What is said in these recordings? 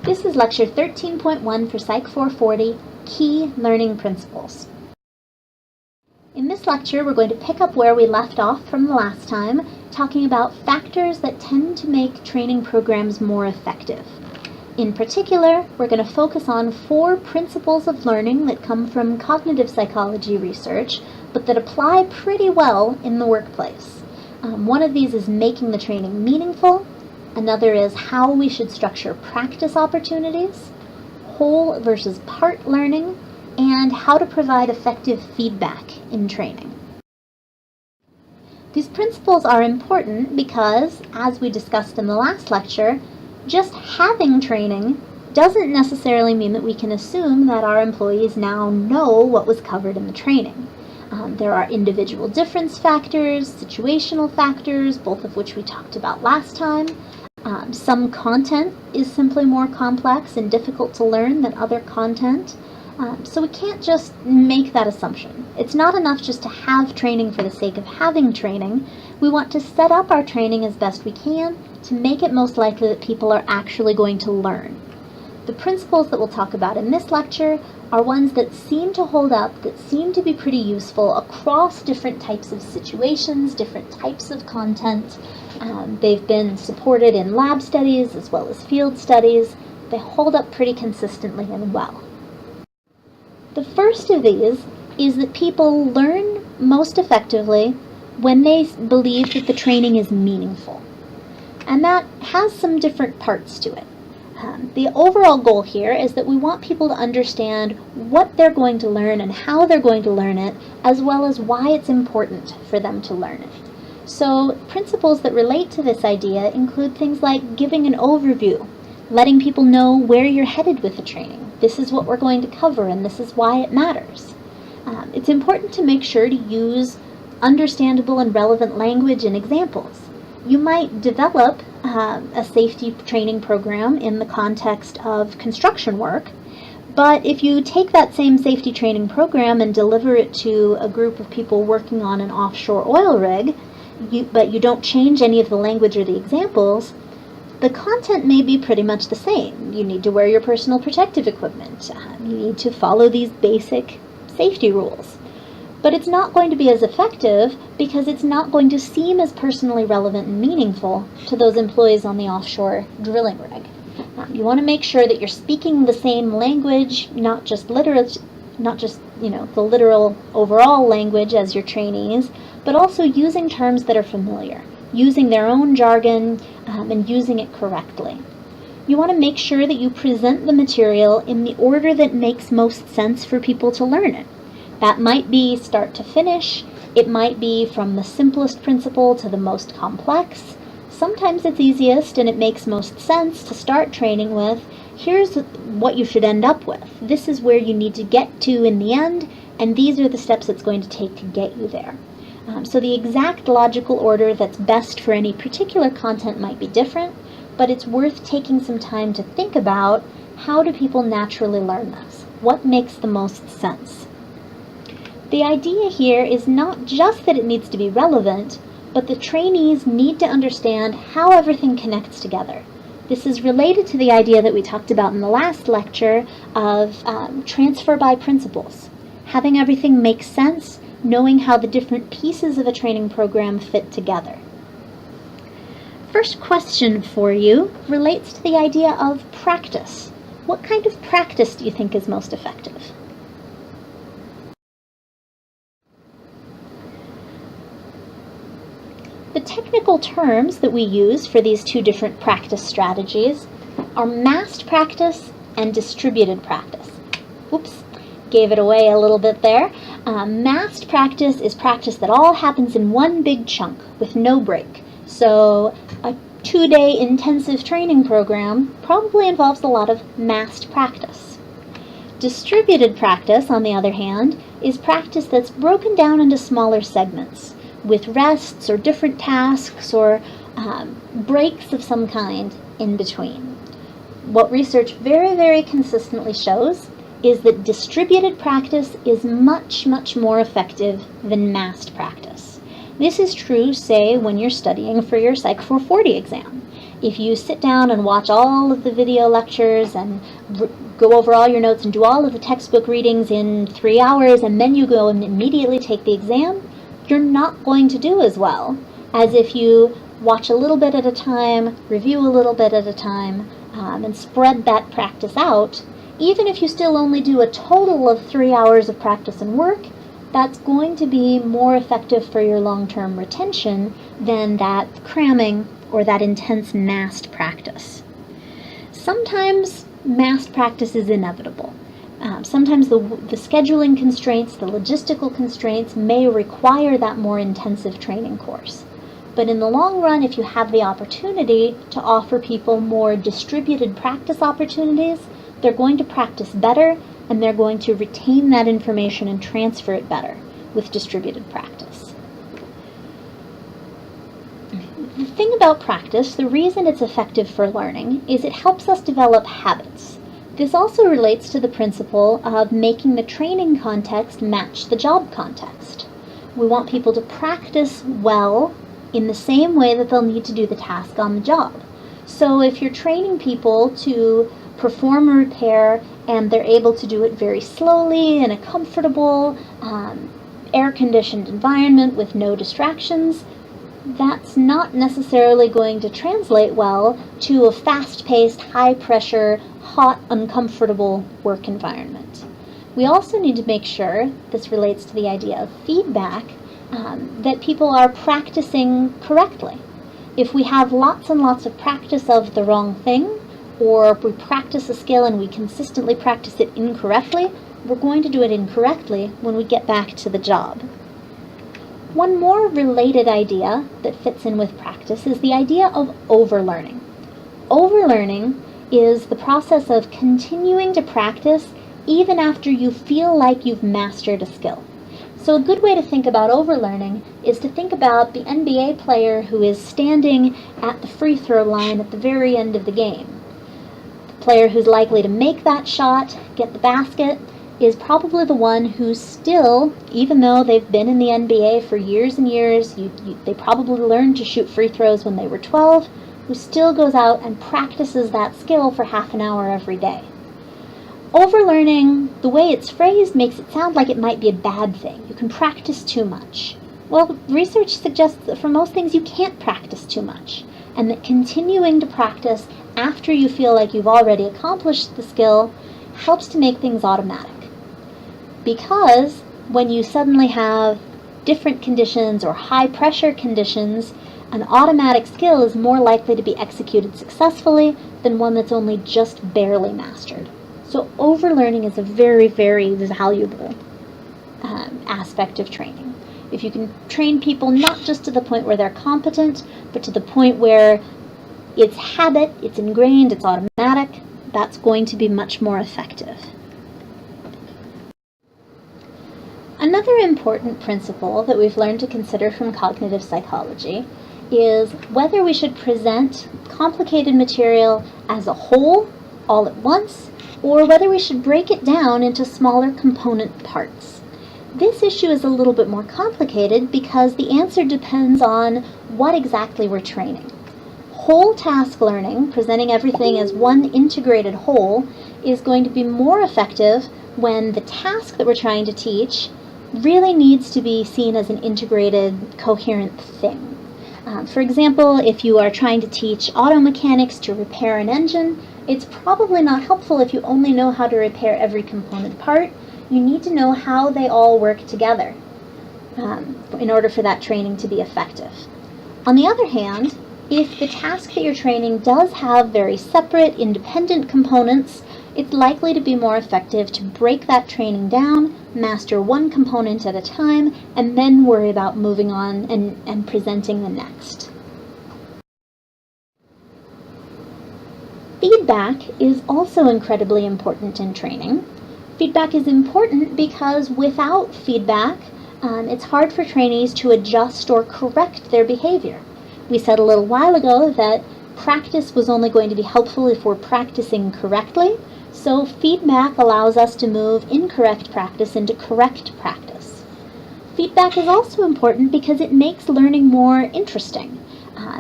This is lecture 13.1 for Psych 440, Key Learning Principles. In this lecture, we're going to pick up where we left off from the last time, talking about factors that tend to make training programs more effective. In particular, we're going to focus on 4 principles of learning that come from cognitive psychology research, but that apply pretty well in the workplace. One of these is making the training meaningful. Another is how we should structure practice opportunities, whole versus part learning, and how to provide effective feedback in training. These principles are important because, as we discussed in the last lecture, just having training doesn't necessarily mean that we can assume that our employees now know what was covered in the training. There are individual difference factors, situational factors, both of which we talked about last time. Some content is simply more complex and difficult to learn than other content. So we can't just make that assumption. It's not enough just to have training for the sake of having training. We want to set up our training as best we can to make it most likely that people are actually going to learn. The principles that we'll talk about in this lecture are ones that seem to hold up, that seem to be pretty useful across different types of situations, different types of content. They've been supported in lab studies as well as field studies. They hold up pretty consistently and well. The first of these is that people learn most effectively when they believe that the training is meaningful. And that has some different parts to it. The overall goal here is that we want people to understand what they're going to learn and how they're going to learn it, as well as why it's important for them to learn it. So principles that relate to this idea include things like giving an overview, letting people know where you're headed with the training. This is what we're going to cover, and this is why it matters. It's important to make sure to use understandable and relevant language and examples. You might develop a safety training program in the context of construction work, but if you take that same safety training program and deliver it to a group of people working on an offshore oil rig, but you don't change any of the language or the examples, the content may be pretty much the same. You need to wear your personal protective equipment. You need to follow these basic safety rules. But it's not going to be as effective because it's not going to seem as personally relevant and meaningful to those employees on the offshore drilling rig. You want to make sure that you're speaking the same language, not just the literal overall language as your trainees, but also using terms that are familiar, using their own jargon, and using it correctly. You want to make sure that you present the material in the order that makes most sense for people to learn it. That might be start to finish. It might be from the simplest principle to the most complex. Sometimes it's easiest and it makes most sense to start training with, here's what you should end up with. This is where you need to get to in the end, and these are the steps it's going to take to get you there. So the exact logical order that's best for any particular content might be different, but it's worth taking some time to think about, how do people naturally learn this? What makes the most sense? The idea here is not just that it needs to be relevant, but the trainees need to understand how everything connects together. This is related to the idea that we talked about in the last lecture of transfer by principles. Having everything make sense, knowing how the different pieces of a training program fit together. First question for you relates to the idea of practice. What kind of practice do you think is most effective? The technical terms that we use for these two different practice strategies are massed practice and distributed practice. Oops, gave it away a little bit there. Massed practice is practice that all happens in one big chunk with no break. So a 2-day intensive training program probably involves a lot of massed practice. Distributed practice, on the other hand, is practice that's broken down into smaller segments, with rests or different tasks or breaks of some kind in between. What research very, very consistently shows is that distributed practice is much, much more effective than massed practice. This is true, say, when you're studying for your Psych 440 exam. If you sit down and watch all of the video lectures and go over all your notes and do all of the textbook readings in 3 hours, and then you go and immediately take the exam, you're not going to do as well as if you watch a little bit at a time, review a little bit at a time, and spread that practice out. Even if you still only do a total of 3 hours of practice and work, that's going to be more effective for your long-term retention than that cramming or that intense massed practice. Sometimes massed practice is inevitable. Sometimes the scheduling constraints, the logistical constraints may require that more intensive training course. But in the long run, if you have the opportunity to offer people more distributed practice opportunities, they're going to practice better, and they're going to retain that information and transfer it better with distributed practice. The thing about practice, the reason it's effective for learning, is it helps us develop habits. This also relates to the principle of making the training context match the job context. We want people to practice well in the same way that they'll need to do the task on the job. So if you're training people to perform a repair and they're able to do it very slowly in a comfortable, air-conditioned environment with no distractions, that's not necessarily going to translate well to a fast-paced, high-pressure, hot, uncomfortable work environment. We also need to make sure, this relates to the idea of feedback, that people are practicing correctly. If we have lots and lots of practice of the wrong thing, or if we practice a skill and we consistently practice it incorrectly, we're going to do it incorrectly when we get back to the job. One more related idea that fits in with practice is the idea of overlearning. Overlearning is the process of continuing to practice even after you feel like you've mastered a skill. So a good way to think about overlearning is to think about the NBA player who is standing at the free throw line at the very end of the game. The player who's likely to make that shot, get the basket, is probably the one who still, even though they've been in the NBA for years and years, they probably learned to shoot free throws when they were 12, who still goes out and practices that skill for half an hour every day. Overlearning, the way it's phrased, makes it sound like it might be a bad thing. You can practice too much. Well, research suggests that for most things you can't practice too much, and that continuing to practice after you feel like you've already accomplished the skill helps to make things automatic. Because when you suddenly have different conditions or high pressure conditions, an automatic skill is more likely to be executed successfully than one that's only just barely mastered. So overlearning is a very, very valuable aspect of training. If you can train people not just to the point where they're competent, but to the point where it's habit, it's ingrained, it's automatic, that's going to be much more effective. Another important principle that we've learned to consider from cognitive psychology is whether we should present complicated material as a whole, all at once, or whether we should break it down into smaller component parts. This issue is a little bit more complicated because the answer depends on what exactly we're training. Whole task learning, presenting everything as one integrated whole, is going to be more effective when the task that we're trying to teach really needs to be seen as an integrated, coherent thing. For example, if you are trying to teach auto mechanics to repair an engine, it's probably not helpful if you only know how to repair every component part. You need to know how they all work together in order for that training to be effective. On the other hand, if the task that you're training does have very separate, independent components, it's likely to be more effective to break that training down, master one component at a time, and then worry about moving on and presenting the next. Feedback is also incredibly important in training. Feedback is important because without feedback, it's hard for trainees to adjust or correct their behavior. We said a little while ago that practice was only going to be helpful if we're practicing correctly, so feedback allows us to move incorrect practice into correct practice. Feedback is also important because it makes learning more interesting.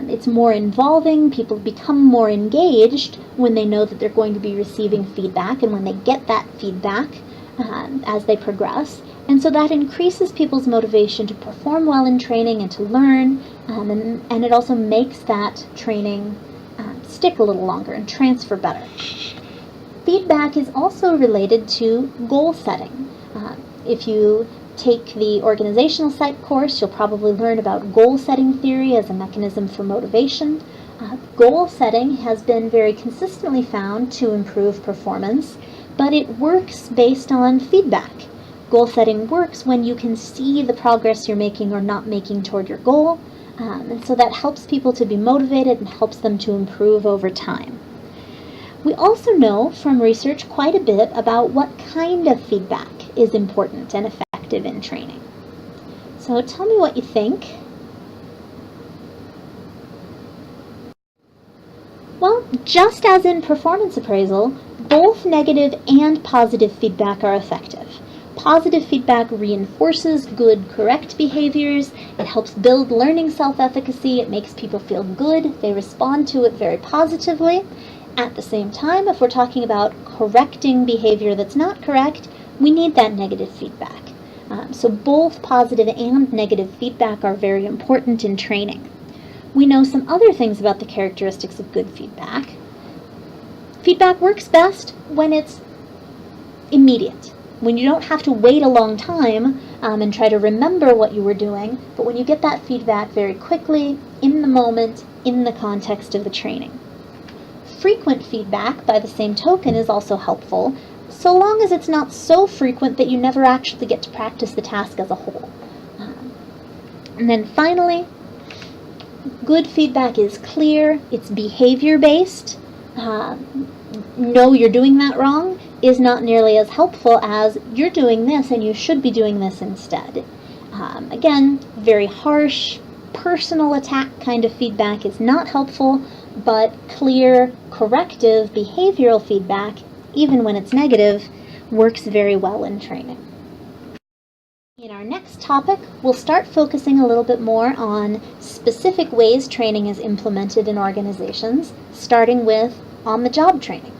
It's more involving. People become more engaged when they know that they're going to be receiving feedback and when they get that feedback as they progress. And so that increases people's motivation to perform well in training and to learn, and it also makes that training stick a little longer and transfer better. Feedback is also related to goal setting. If you take the organizational psych course, you'll probably learn about goal setting theory as a mechanism for motivation. Goal setting has been very consistently found to improve performance, but it works based on feedback. Goal setting works when you can see the progress you're making or not making toward your goal, and so that helps people to be motivated and helps them to improve over time. We also know from research quite a bit about what kind of feedback is important and effective in training. So tell me what you think. Well, just as in performance appraisal, both negative and positive feedback are effective. Positive feedback reinforces good, correct behaviors. It helps build learning self-efficacy. It makes people feel good. They respond to it very positively. At the same time, if we're talking about correcting behavior that's not correct, we need that negative feedback. So both positive and negative feedback are very important in training. We know some other things about the characteristics of good feedback. Feedback works best when it's immediate, when you don't have to wait a long time and try to remember what you were doing, but when you get that feedback very quickly, in the moment, in the context of the training. Frequent feedback, by the same token, is also helpful, so long as it's not so frequent that you never actually get to practice the task as a whole. And then finally, good feedback is clear, it's behavior-based. No, you're doing that wrong is not nearly as helpful as you're doing this and you should be doing this instead. Again, very harsh, personal attack kind of feedback is not helpful, but clear, corrective, behavioral feedback, even when it's negative, works very well in training. In our next topic, we'll start focusing a little bit more on specific ways training is implemented in organizations, starting with on-the-job training.